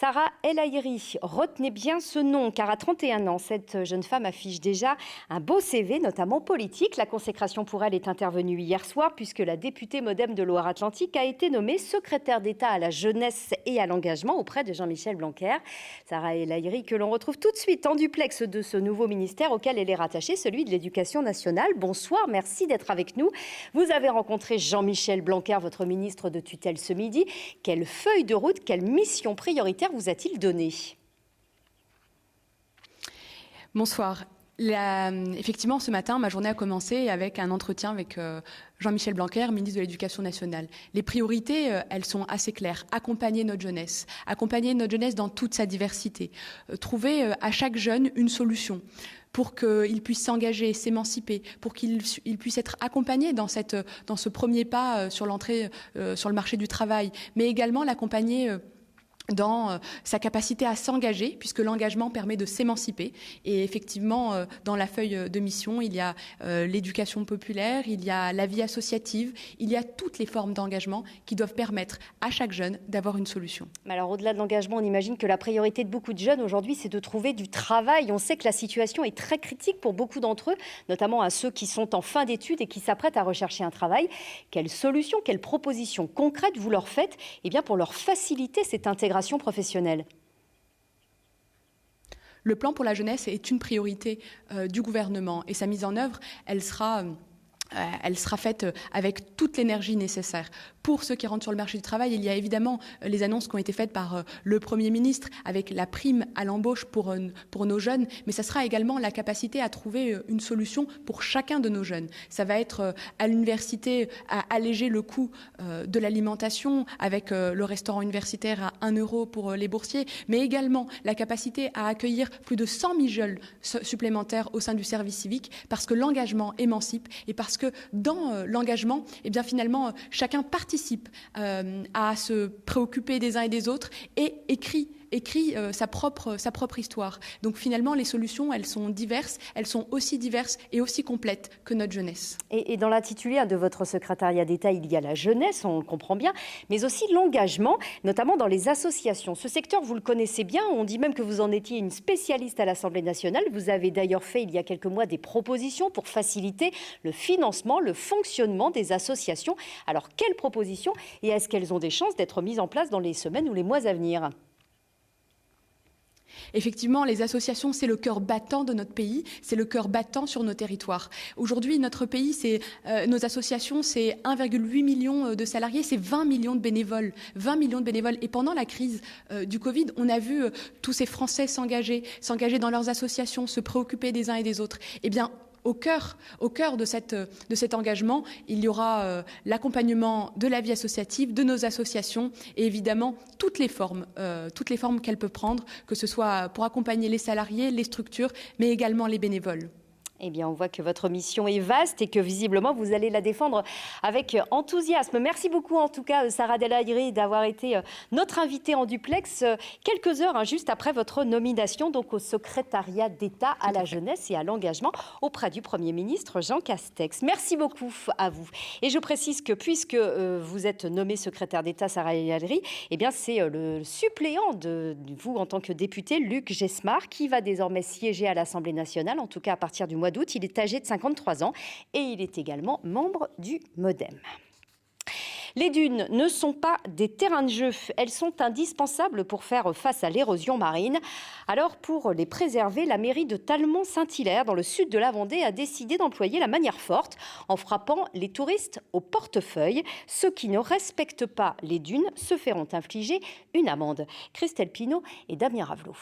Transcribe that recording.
Sarah El Haïry, retenez bien ce nom, car à 31 ans, cette jeune femme affiche déjà un beau CV, notamment politique. La consécration pour elle est intervenue hier soir, puisque la députée MoDem de Loire-Atlantique a été nommée secrétaire d'État à la jeunesse et à l'engagement auprès de Jean-Michel Blanquer. Sarah El Haïry, que l'on retrouve tout de suite en duplex de ce nouveau ministère auquel elle est rattachée, celui de l'Éducation nationale. Bonsoir, merci d'être avec nous. Vous avez rencontré Jean-Michel Blanquer, votre ministre de tutelle, ce midi. Quelle feuille de route, quelle mission prioritaire vous a-t-il donné? Bonsoir. Effectivement, ce matin, ma journée a commencé avec un entretien avec Jean-Michel Blanquer, ministre de l'Éducation nationale. Les priorités, elles sont assez claires. Accompagner notre jeunesse dans toute sa diversité. Trouver à chaque jeune une solution pour qu'il puisse s'engager, s'émanciper, pour qu'il puisse être accompagné dans ce premier pas sur l'entrée sur le marché du travail, mais également l'accompagner dans sa capacité à s'engager, puisque l'engagement permet de s'émanciper. Et effectivement, dans la feuille de mission, il y a l'éducation populaire, il y a la vie associative, il y a toutes les formes d'engagement qui doivent permettre à chaque jeune d'avoir une solution. Mais alors, au-delà de l'engagement, on imagine que la priorité de beaucoup de jeunes aujourd'hui, c'est de trouver du travail. On sait que la situation est très critique pour beaucoup d'entre eux, notamment à ceux qui sont en fin d'études et qui s'apprêtent à rechercher un travail. Quelles solutions, quelles propositions concrètes vous leur faites pour leur faciliter cette intégration professionnelle? Le plan pour la jeunesse est une priorité du gouvernement et sa mise en œuvre, elle sera faite avec toute l'énergie nécessaire. Pour ceux qui rentrent sur le marché du travail, il y a évidemment les annonces qui ont été faites par le Premier ministre avec la prime à l'embauche pour nos jeunes, mais ça sera également la capacité à trouver une solution pour chacun de nos jeunes. Ça va être à l'université à alléger le coût de l'alimentation avec le restaurant universitaire à 1 euro pour les boursiers, mais également la capacité à accueillir plus de 100 000 jeunes supplémentaires au sein du service civique, parce que l'engagement émancipe et parce que dans l'engagement, finalement, chacun participe à se préoccuper des uns et des autres et écrit sa propre histoire. Donc finalement, les solutions, elles sont diverses, elles sont aussi diverses et aussi complètes que notre jeunesse. Et dans l'intitulé de votre secrétariat d'État, il y a la jeunesse, on le comprend bien, mais aussi l'engagement, notamment dans les associations. Ce secteur, vous le connaissez bien, on dit même que vous en étiez une spécialiste à l'Assemblée nationale. Vous avez d'ailleurs fait, il y a quelques mois, des propositions pour faciliter le financement, le fonctionnement des associations. Alors, quelles propositions et est-ce qu'elles ont des chances d'être mises en place dans les semaines ou les mois à venir ? Effectivement, les associations, c'est le cœur battant de notre pays, c'est le cœur battant sur nos territoires. Aujourd'hui, notre pays, nos associations, c'est 1,8 million de salariés, c'est 20 millions de bénévoles. 20 millions de bénévoles. Et pendant la crise du Covid, on a vu tous ces Français s'engager dans leurs associations, se préoccuper des uns et des autres. Eh bien, au cœur de cet engagement, il y aura l'accompagnement de la vie associative, de nos associations et évidemment toutes les formes qu'elles peuvent prendre, que ce soit pour accompagner les salariés, les structures, mais également les bénévoles. Eh bien, on voit que votre mission est vaste et que visiblement, vous allez la défendre avec enthousiasme. Merci beaucoup, en tout cas, Sarah El Haïry, d'avoir été notre invitée en duplex quelques heures juste après votre nomination donc au secrétariat d'État à la jeunesse et à l'engagement auprès du Premier ministre Jean Castex. Merci beaucoup à vous. Et je précise que puisque vous êtes nommée secrétaire d'État, Sarah El Haïry, c'est le suppléant de vous en tant que député, Luc Gesmar, qui va désormais siéger à l'Assemblée nationale, en tout cas à partir du mois d'août. Il est âgé de 53 ans et il est également membre du MoDem. Les dunes ne sont pas des terrains de jeu, elles sont indispensables pour faire face à l'érosion marine. Alors pour les préserver, la mairie de Talmont-Saint-Hilaire, dans le sud de la Vendée, a décidé d'employer la manière forte en frappant les touristes au portefeuille. Ceux qui ne respectent pas les dunes se feront infliger une amende. Christelle Pinault et Damien Ravelot.